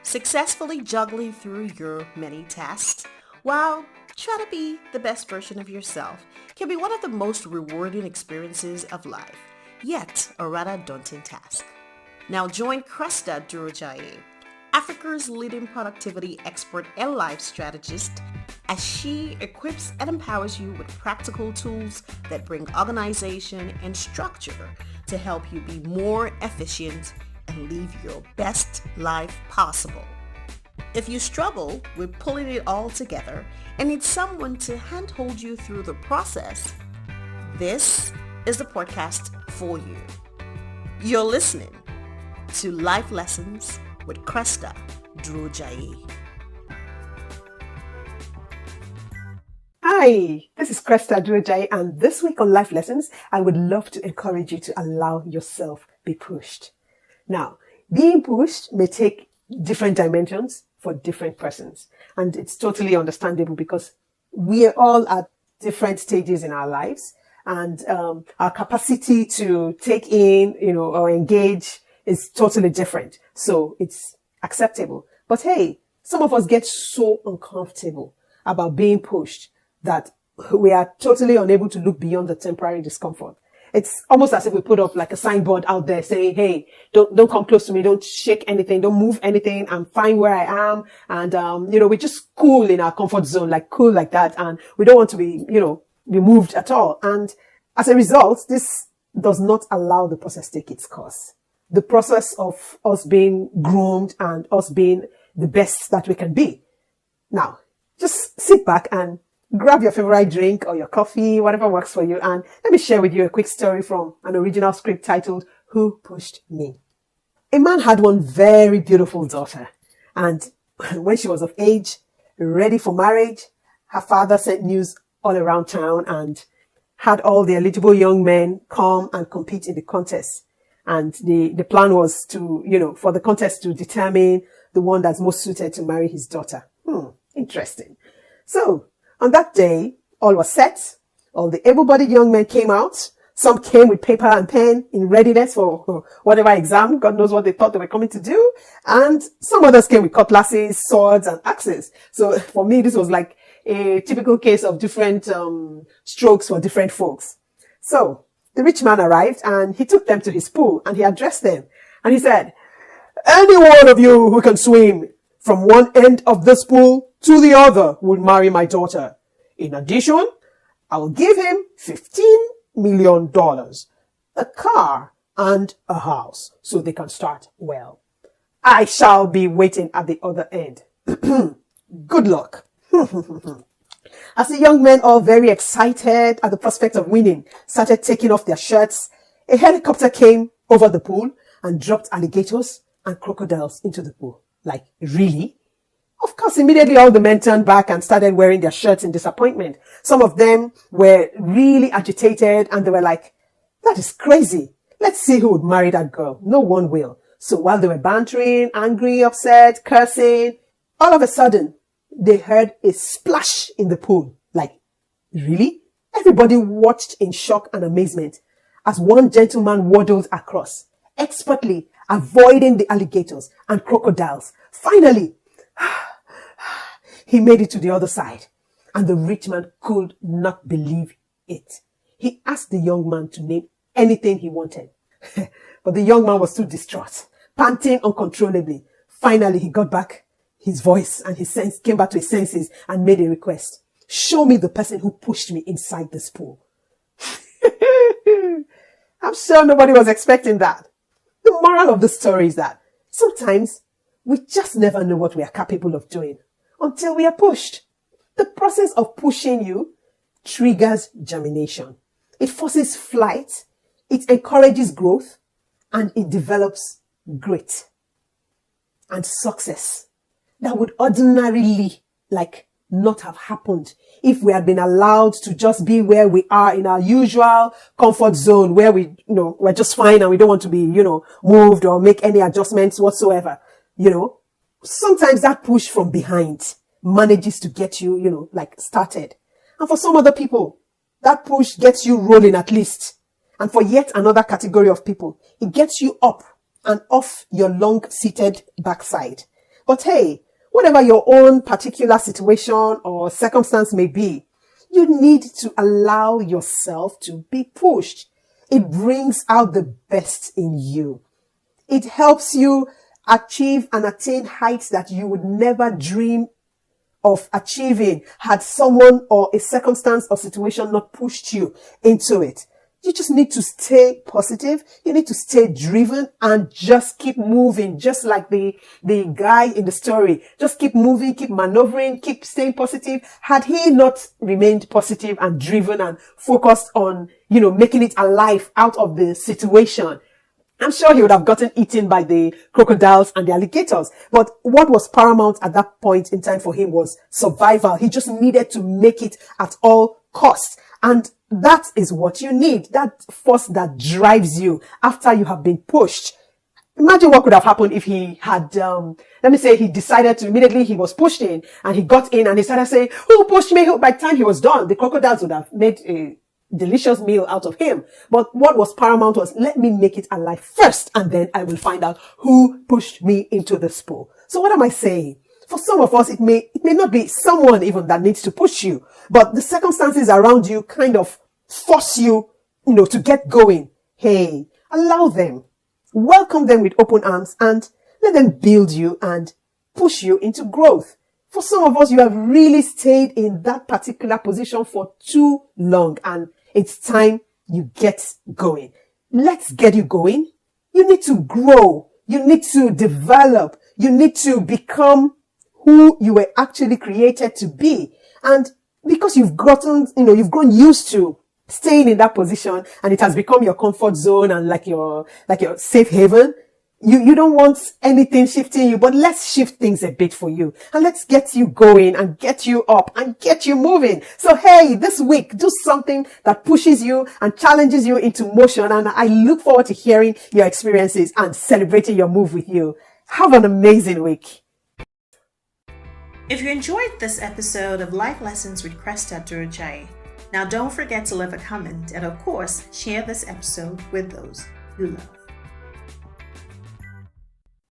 Successfully juggling through your many tasks while trying to be the best version of yourself can be one of the most rewarding experiences of life, yet a rather daunting task. Now join Cresta Durojaiye, Africa's leading productivity expert and life strategist, as she equips and empowers you with practical tools that bring organization and structure to help you be more efficient and live your best life possible. If you struggle with pulling it all together and need someone to handhold you through the process, this is the podcast for you. You're listening to Life Lessons with Cresta Durojaiye. Hi, this is Cresta Durojaiye, and this week on Life Lessons, I would love to encourage you to allow yourself be pushed. Now, being pushed may take different dimensions for different persons, and it's totally understandable because we are all at different stages in our lives, and our capacity to take in, or engage is totally different. So it's acceptable. But hey, some of us get so uncomfortable about being pushed that we are totally unable to look beyond the temporary discomfort. It's almost as if we put up like a signboard out there saying, hey, don't come close to me. Don't shake anything. Don't move anything. I'm fine where I am. And, we're just cool in our comfort zone, like cool like that. And we don't want to be, be moved at all. And as a result, this does not allow the process to take its course. The process of us being groomed and us being the best that we can be. Now, just sit back and grab your favorite drink or your coffee, whatever works for you, and let me share with you a quick story from an original script titled, Who Pushed Me? A man had one very beautiful daughter, and when she was of age, ready for marriage, her father sent news all around town and had all the eligible young men come and compete in the contest. And the plan was to, for the contest to determine the one that's most suited to marry his daughter. Interesting. So, on that day, all was set. All the able-bodied young men came out. Some came with paper and pen in readiness for whatever exam. God knows what they thought they were coming to do. And some others came with cutlasses, swords, and axes. So for me, this was like a typical case of different strokes for different folks. So the rich man arrived and he took them to his pool and he addressed them. And he said, any one of you who can swim from one end of this pool to the other will marry my daughter. In addition, I will give him $15 million, a car, and a house so they can start well. I shall be waiting at the other end. Good luck. As the young men, all very excited at the prospect of winning, started taking off their shirts, a helicopter came over the pool and dropped alligators and crocodiles into the pool. Like, really? Of course, immediately all the men turned back and started wearing their shirts in disappointment. Some of them were really agitated and they were like, that is crazy. Let's see who would marry that girl. No one will. So while they were bantering, angry, upset, cursing, all of a sudden, they heard a splash in the pool. Like, really? Everybody watched in shock and amazement as one gentleman waddled across, expertly avoiding the alligators and crocodiles. Finally, he made it to the other side, and the rich man could not believe it. He asked the young man to name anything he wanted, but the young man was too distraught, panting uncontrollably. Finally, he got back his voice and came back to his senses and made a request. Show me the person who pushed me inside this pool. I'm sure nobody was expecting that. The moral of the story is that sometimes we just never know what we are capable of doing until we are pushed. The process of pushing you triggers germination. It forces flight, it encourages growth, and it develops grit and success that would ordinarily not have happened if we had been allowed to just be where we are in our usual comfort zone where we're just fine and we don't want to be, moved or make any adjustments whatsoever. Sometimes that push from behind manages to get you, started. And for some other people, that push gets you rolling at least. And for yet another category of people, it gets you up and off your long-seated backside. But hey, whatever your own particular situation or circumstance may be, you need to allow yourself to be pushed. It brings out the best in you. It helps you achieve and attain heights that you would never dream of achieving had someone or a circumstance or situation not pushed you into it. You just need to stay positive. You need to stay driven and just keep moving, just like the guy in the story. Just keep moving, keep maneuvering, keep staying positive. Had he not remained positive and driven and focused on, making it alive out of the situation, I'm sure he would have gotten eaten by the crocodiles and the alligators. But what was paramount at that point in time for him was survival. He just needed to make it at all costs. And that is what you need. That force that drives you after you have been pushed. Imagine what could have happened if he had, he decided to immediately he was pushed in and he got in and he started saying, who pushed me? By the time he was done, the crocodiles would have made a delicious meal out of him. But what was paramount was, let me make it alive first and then I will find out who pushed me into this pool. So what am I saying? For some of us, it may not be someone even that needs to push you, but the circumstances around you kind of force you, to get going. Hey, allow them, welcome them with open arms and let them build you and push you into growth. For some of us, you have really stayed in that particular position for too long and it's time you get going. Let's get you going. You need to grow. You need to develop. You need to become who you were actually created to be. And because you've grown used to staying in that position and it has become your comfort zone and like your safe haven, you don't want anything shifting you, but let's shift things a bit for you and let's get you going and get you up and get you moving. So hey, this week, do something that pushes you and challenges you into motion. And I look forward to hearing your experiences and celebrating your move with you. Have an amazing week. If you enjoyed this episode of Life Lessons with Cresta Durojaiye, now don't forget to leave a comment and of course, share this episode with those you love.